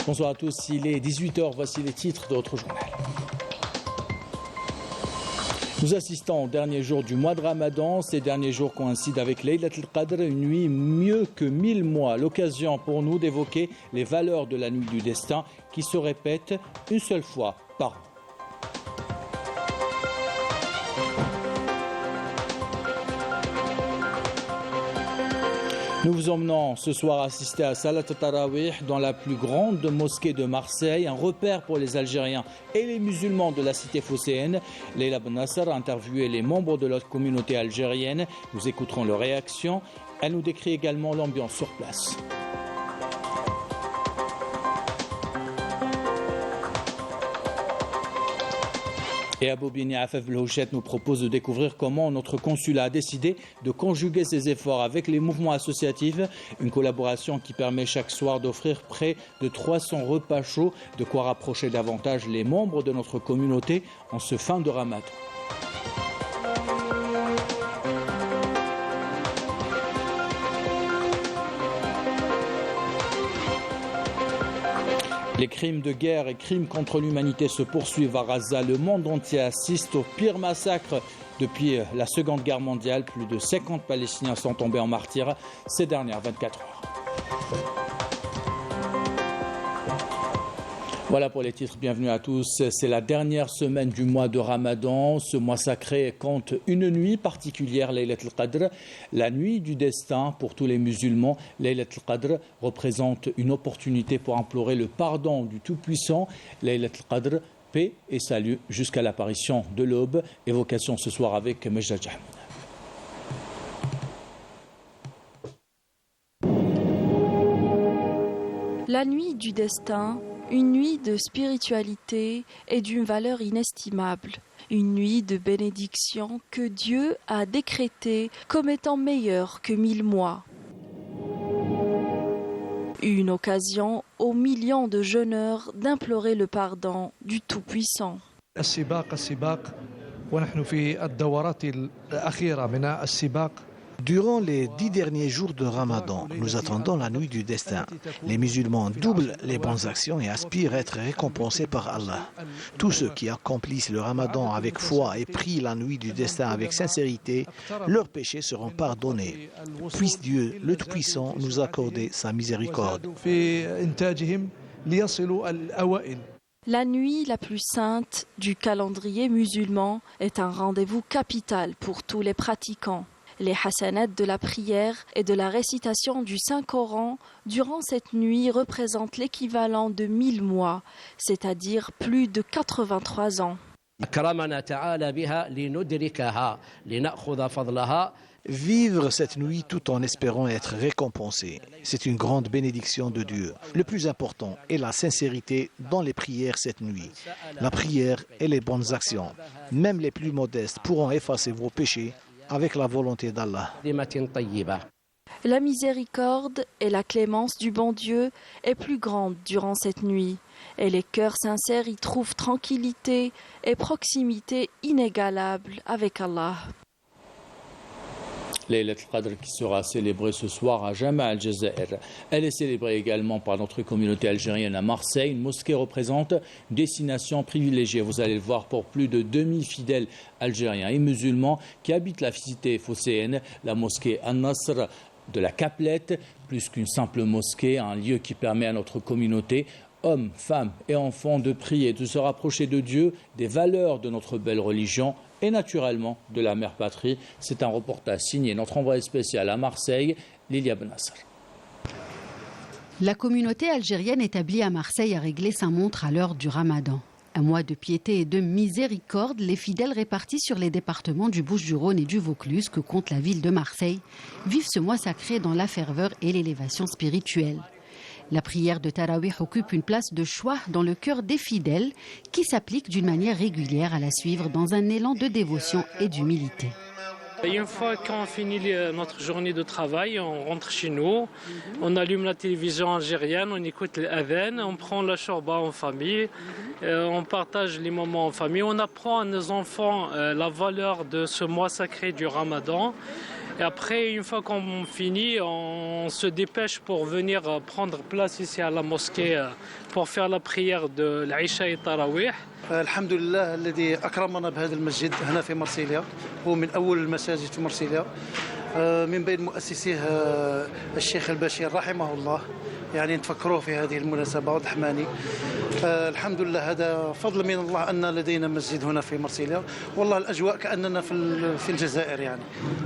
Bonsoir à tous, il est 18h, voici les titres de votre journal. Nous assistons au dernier jour du mois de Ramadan. Ces derniers jours coïncident avec Laylat al-Qadr, une nuit mieux que 1000 mois. L'occasion pour nous d'évoquer les valeurs de la nuit du destin qui se répètent une seule fois par an. Nous vous emmenons ce soir assister à Salat Tarawih dans la plus grande mosquée de Marseille, un repère pour les Algériens et les musulmans de la cité phocéenne. Leila Benasser a interviewé les membres de la communauté algérienne. Nous écouterons leurs réactions. Elle nous décrit également l'ambiance sur place. Et Abou Bini Afef Belhouchet nous propose de découvrir comment notre consulat a décidé de conjuguer ses efforts avec les mouvements associatifs. Une collaboration qui permet chaque soir d'offrir près de 300 repas chauds, de quoi rapprocher davantage les membres de notre communauté en ce fin de Ramadan. Les crimes de guerre et crimes contre l'humanité se poursuivent à Gaza. Le monde entier assiste au pire massacre depuis la Seconde Guerre mondiale. Plus de 50 Palestiniens sont tombés en martyrs ces dernières 24 heures. Voilà pour les titres, bienvenue à tous. C'est la dernière semaine du mois de Ramadan. Ce mois sacré compte une nuit particulière, Laylat al-Qadr, la nuit du destin pour tous les musulmans. Laylat al-Qadr représente une opportunité pour implorer le pardon du Tout-Puissant. Laylat al-Qadr, paix et salut jusqu'à l'apparition de l'aube. Évocation ce soir avec Mejda Jahmoud. La nuit du destin, une nuit de spiritualité et d'une valeur inestimable. Une nuit de bénédiction que Dieu a décrétée comme étant meilleure que 1000 mois. Une occasion aux millions de jeûneurs d'implorer le pardon du Tout-Puissant. Durant les 10 derniers jours de Ramadan, nous attendons la nuit du destin. Les musulmans doublent les bonnes actions et aspirent à être récompensés par Allah. Tous ceux qui accomplissent le Ramadan avec foi et prient la nuit du destin avec sincérité, leurs péchés seront pardonnés. Puisse Dieu, le Tout-Puissant, nous accorder sa miséricorde. La nuit la plus sainte du calendrier musulman est un rendez-vous capital pour tous les pratiquants. Les hasanats de la prière et de la récitation du Saint-Coran durant cette nuit représentent l'équivalent de 1000 mois, c'est-à-dire plus de 83 ans. Vivre cette nuit tout en espérant être récompensé, c'est une grande bénédiction de Dieu. Le plus important est la sincérité dans les prières cette nuit. La prière et les bonnes actions, même les plus modestes, pourront effacer vos péchés avec la volonté d'Allah. La miséricorde et la clémence du bon Dieu est plus grande durant cette nuit, et les cœurs sincères y trouvent tranquillité et proximité inégalable avec Allah. Laylat al-Qadr qui sera célébrée ce soir à Jama al-Jazair. Elle est célébrée également par notre communauté algérienne à Marseille. Une mosquée représente une destination privilégiée. Vous allez le voir pour plus de 2000 fidèles algériens et musulmans qui habitent la cité phocéenne, la mosquée An-Nasr de la Caplette, plus qu'une simple mosquée, un lieu qui permet à notre communauté, hommes, femmes et enfants, de prier, de se rapprocher de Dieu, des valeurs de notre belle religion et naturellement de la mère patrie. C'est un reportage signé notre envoyé spécial à Marseille, Lilia Benasser. La communauté algérienne établie à Marseille a réglé sa montre à l'heure du Ramadan. Un mois de piété et de miséricorde, les fidèles répartis sur les départements du Bouches-du-Rhône et du Vaucluse que compte la ville de Marseille vivent ce mois sacré dans la ferveur et l'élévation spirituelle. La prière de Tarawih occupe une place de choix dans le cœur des fidèles qui s'appliquent d'une manière régulière à la suivre dans un élan de dévotion et d'humilité. Et une fois qu'on finit notre journée de travail, on rentre chez nous, on allume la télévision algérienne, on écoute l'adhan, on prend la shorba en famille, on partage les moments en famille, on apprend à nos enfants la valeur de ce mois sacré du Ramadan. Et après, une fois qu'on finit, on se dépêche pour venir prendre place ici à la mosquée pour faire la prière de l'Aïcha et Tarawih. الحمد لله الذي أكرمنا بهذا المسجد هنا في مرسيليا هو من أول المساجد في مرسيليا من بين مؤسسيه الشيخ البشير رحمه الله يعني نتفكروه في هذه المناسبة والرحماني الحمد لله هذا فضل من الله أن لدينا مسجد هنا في مرسيليا والله الأجواء كأننا في الجزائر يعني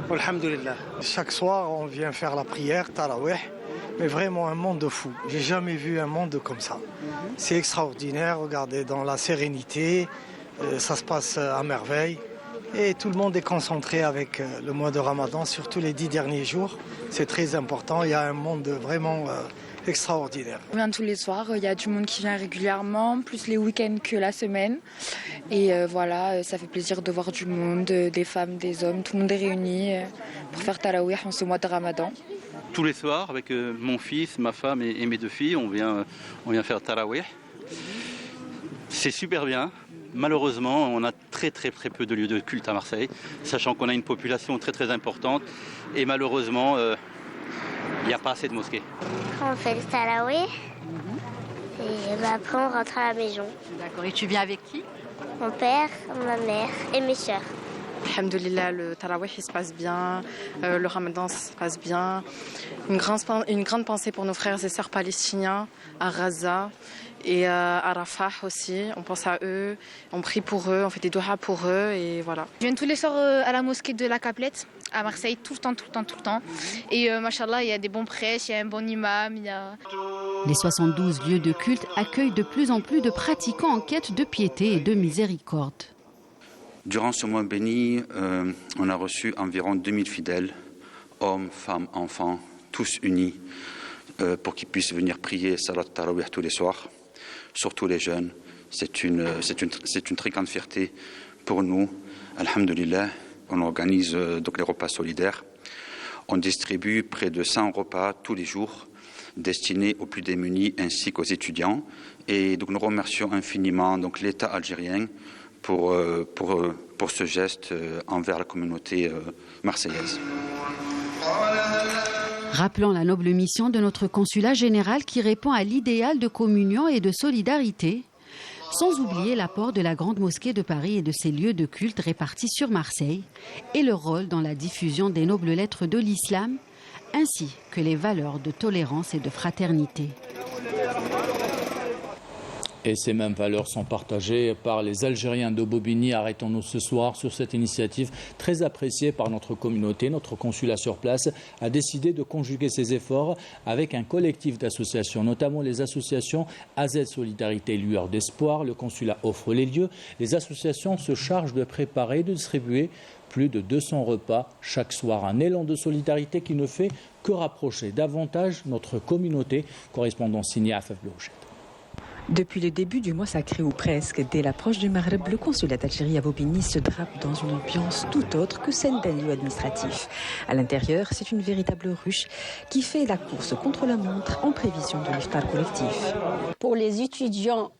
والحمد لله. Chaque soir on vient faire la prière Tarawih. Mais vraiment un monde de fou. J'ai jamais vu un monde comme ça. C'est extraordinaire, regardez, dans la sérénité, ça se passe à merveille. Et tout le monde est concentré avec le mois de Ramadan, surtout les 10 derniers jours. C'est très important, il y a un monde vraiment extraordinaire. On vient tous les soirs, il y a du monde qui vient régulièrement, plus les week-ends que la semaine. Et voilà, ça fait plaisir de voir du monde, des femmes, des hommes, tout le monde est réuni pour faire Tarawih en ce mois de Ramadan. Tous les soirs, avec mon fils, ma femme et mes deux filles, on vient faire Tarawih. C'est super bien. Malheureusement, on a très peu de lieux de culte à Marseille, sachant qu'on a une population très importante. Et malheureusement, il n'y a pas assez de mosquées. On fait le Tarawih et après on rentre à la maison. D'accord, et tu viens avec qui? Mon père, ma mère et mes soeurs. Alhamdulillah, le Tarawih il se passe bien, le Ramadan se passe bien. Une grande pensée pour nos frères et sœurs palestiniens à Gaza et à Rafah aussi. On pense à eux, on prie pour eux, on fait des doha pour eux et voilà. Je viens tous les soirs à la mosquée de la Caplette à Marseille, tout le temps. Et machallah, il y a des bons prêches, il y a un bon imam. Les 72 lieux de culte accueillent de plus en plus de pratiquants en quête de piété et de miséricorde. Durant ce mois béni, on a reçu environ 2000 fidèles, hommes, femmes, enfants, tous unis, pour qu'ils puissent venir prier Salat Tarawih tous les soirs, surtout les jeunes. C'est une très grande fierté pour nous. Alhamdulillah, on organise donc les repas solidaires. On distribue près de 100 repas tous les jours, destinés aux plus démunis ainsi qu'aux étudiants. Et donc nous remercions infiniment donc l'État algérien pour ce geste envers la communauté marseillaise. Rappelant la noble mission de notre consulat général qui répond à l'idéal de communion et de solidarité, sans oublier l'apport de la Grande Mosquée de Paris et de ses lieux de culte répartis sur Marseille et leur rôle dans la diffusion des nobles lettres de l'islam, ainsi que les valeurs de tolérance et de fraternité. Et ces mêmes valeurs sont partagées par les Algériens de Bobigny. Arrêtons-nous ce soir sur cette initiative très appréciée par notre communauté. Notre consulat sur place a décidé de conjuguer ses efforts avec un collectif d'associations, notamment les associations AZ Solidarité Lueur d'Espoir. Le consulat offre les lieux. Les associations se chargent de préparer et de distribuer plus de 200 repas chaque soir. Un élan de solidarité qui ne fait que rapprocher davantage notre communauté. Correspondant signé à Faflouchet. Depuis le début du mois sacré ou presque, dès l'approche du Maghreb, le consulat d'Algérie à Bobigny se drape dans une ambiance tout autre que celle d'un lieu administratif. À l'intérieur, c'est une véritable ruche qui fait la course contre la montre en prévision de l'iftar collectif. Pour les étudiants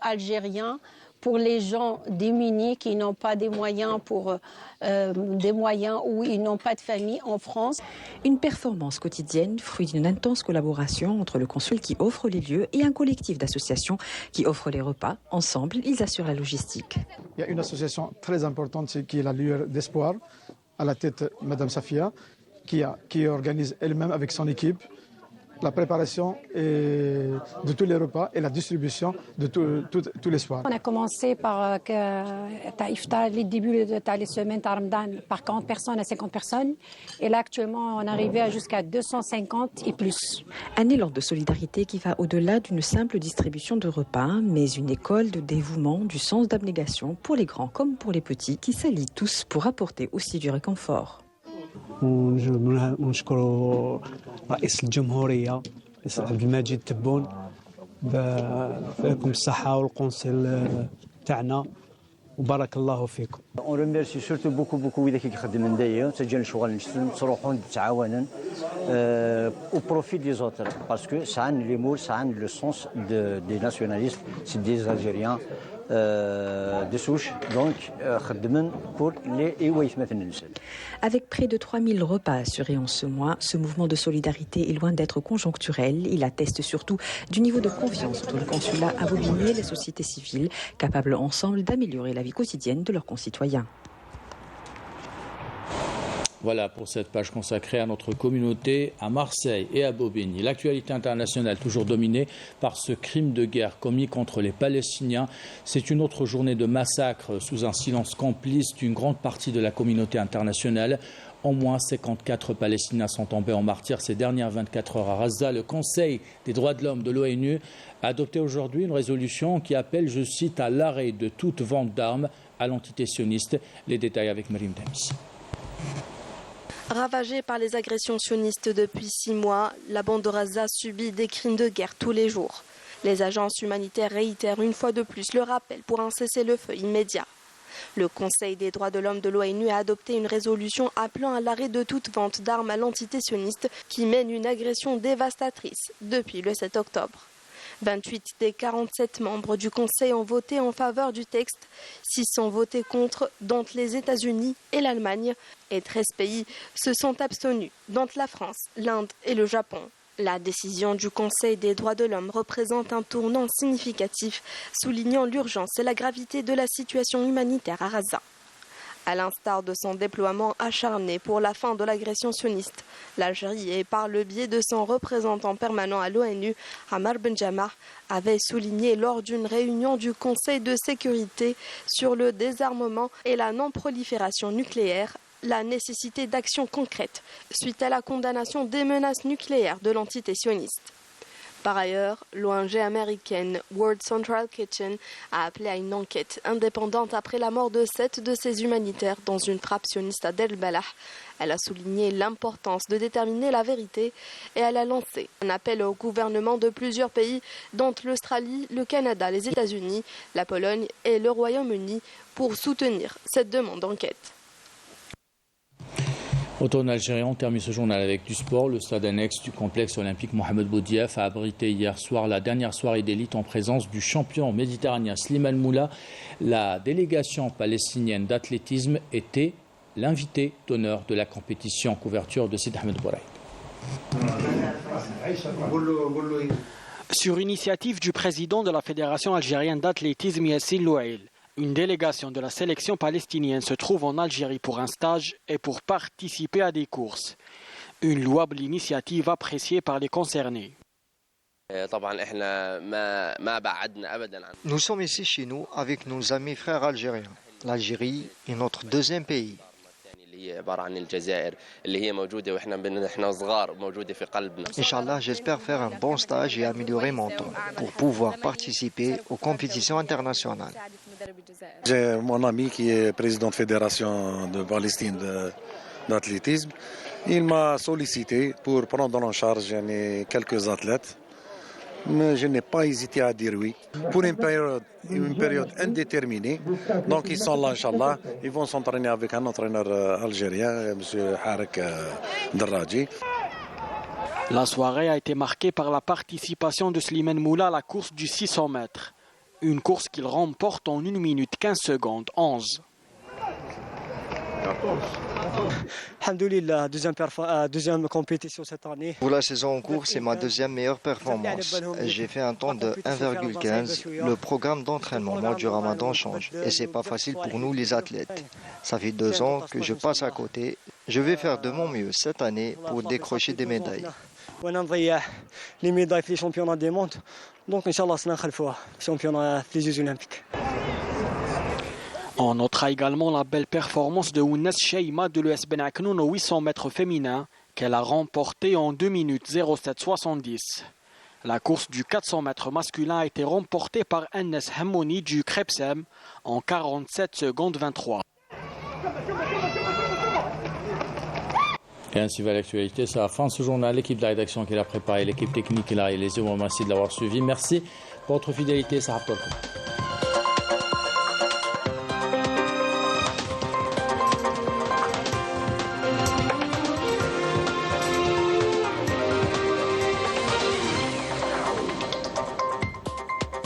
algériens, pour les gens démunis qui n'ont pas des moyens ou ils n'ont pas de famille en France. Une performance quotidienne, fruit d'une intense collaboration entre le consul qui offre les lieux et un collectif d'associations qui offre les repas. Ensemble, ils assurent la logistique. Il y a une association très importante qui est la Lueur d'Espoir, à la tête Madame Safia, qui organise elle-même avec son équipe la préparation de tous les repas et la distribution de tous les soirs. On a commencé par les débuts de les semaines Ramadan par 40 personnes à 50 personnes. Et là, actuellement, on est arrivé jusqu'à 250 et plus. Un élan de solidarité qui va au-delà d'une simple distribution de repas, mais une école de dévouement, du sens d'abnégation pour les grands comme pour les petits qui s'allient tous pour apporter aussi du réconfort. ونشكر رئيس الجمهورية عبد المجيد تبون فيكم الصحة والقنصل تاعنا وبارك الله فيكم. On remercie surtout beaucoup إذا كي خدمنا دايا سجل شغل نصلحون تعاونا au profit des autres parce que ça a les mots, ça a le sens des nationalistes, c'est des Algériens de souche donc خدمن pour les إيوايف مثلا. Avec près de 3000 repas assurés en ce mois, ce mouvement de solidarité est loin d'être conjoncturel. Il atteste surtout du niveau de confiance entre le consulat à Bobigny et les sociétés civiles, capables ensemble d'améliorer la vie quotidienne de leurs concitoyens. Voilà pour cette page consacrée à notre communauté à Marseille et à Bobigny. L'actualité internationale toujours dominée par ce crime de guerre commis contre les Palestiniens. C'est une autre journée de massacre sous un silence complice d'une grande partie de la communauté internationale. Au moins 54 Palestiniens sont tombés en martyrs ces dernières 24 heures à Gaza. Le Conseil des droits de l'homme de l'ONU a adopté aujourd'hui une résolution qui appelle, je cite, à l'arrêt de toute vente d'armes à l'entité sioniste. Les détails avec Marim Dems. Ravagée par les agressions sionistes depuis 6 mois, la bande de Gaza subit des crimes de guerre tous les jours. Les agences humanitaires réitèrent une fois de plus le rappel pour un cessez-le-feu immédiat. Le Conseil des droits de l'homme de l'ONU a adopté une résolution appelant à l'arrêt de toute vente d'armes à l'entité sioniste qui mène une agression dévastatrice depuis le 7 octobre. 28 des 47 membres du Conseil ont voté en faveur du texte, 6 ont voté contre, dont les États-Unis et l'Allemagne, et 13 pays se sont abstenus, dont la France, l'Inde et le Japon. La décision du Conseil des droits de l'homme représente un tournant significatif, soulignant l'urgence et la gravité de la situation humanitaire à Gaza. À l'instar de son déploiement acharné pour la fin de l'agression sioniste, l'Algérie, par le biais de son représentant permanent à l'ONU, Ammar Benjamah, avait souligné lors d'une réunion du Conseil de sécurité sur le désarmement et la non-prolifération nucléaire la nécessité d'actions concrètes suite à la condamnation des menaces nucléaires de l'entité sioniste. Par ailleurs, l'ONG américaine World Central Kitchen a appelé à une enquête indépendante après la mort de 7 de ses humanitaires dans une frappe sioniste à Del Balah. Elle a souligné l'importance de déterminer la vérité et elle a lancé un appel au gouvernement de plusieurs pays, dont l'Australie, le Canada, les États-Unis, la Pologne et le Royaume-Uni, pour soutenir cette demande d'enquête. Retour algérien, on termine ce journal avec du sport. Le stade annexe du complexe olympique Mohamed Boudiaf a abrité hier soir la dernière soirée d'élite en présence du champion méditerranéen Slimane Moula. La délégation palestinienne d'athlétisme était l'invité d'honneur de la compétition. Couverture de Sid Ahmed Bouraïd. Sur initiative du président de la Fédération algérienne d'athlétisme Yassine Louail, une délégation de la sélection palestinienne se trouve en Algérie pour un stage et pour participer à des courses. Une louable initiative appréciée par les concernés. Nous sommes ici chez nous avec nos amis frères algériens. L'Algérie est notre deuxième pays. Inch'Allah, j'espère faire un bon stage et améliorer mon temps pour pouvoir participer aux compétitions internationales. J'ai mon ami qui est président de fédération de Palestine d'athlétisme. Il m'a sollicité pour prendre en charge quelques athlètes. Mais je n'ai pas hésité à dire oui. Pour une période indéterminée. Donc ils sont là, Inch'Allah. Ils vont s'entraîner avec un entraîneur algérien, M. Harak Darraji. La soirée a été marquée par la participation de Slimane Moula à la course du 600 mètres. Une course qu'il remporte en 1 minute 15 secondes 11. Alhamdoulilah, deuxième compétition cette année. Pour la saison en cours, c'est ma deuxième meilleure performance. J'ai fait un temps de 1,15. Le programme d'entraînement au mois du Ramadan change et c'est pas facile pour nous les athlètes. Ça fait 2 ans que je passe à côté. Je vais faire de mon mieux cette année pour décrocher des médailles. Les médailles les championnats du monde. Donc Inch'Allah, c'est un championnat des Jeux olympiques. On notera également la belle performance de Ounes Cheima de l'ES Ben Aknoun au 800 mètres féminin qu'elle a remporté en 2 minutes 07,70. La course du 400 mètres masculin a été remportée par Anes Hammouni du Krepsem en 47 secondes 23. Et ainsi va l'actualité. C'est la fin de ce journal. L'équipe de la rédaction qui l'a préparé, l'équipe technique qui l'a réalisé. Merci de l'avoir suivi. Merci pour votre fidélité. Ça rapporte.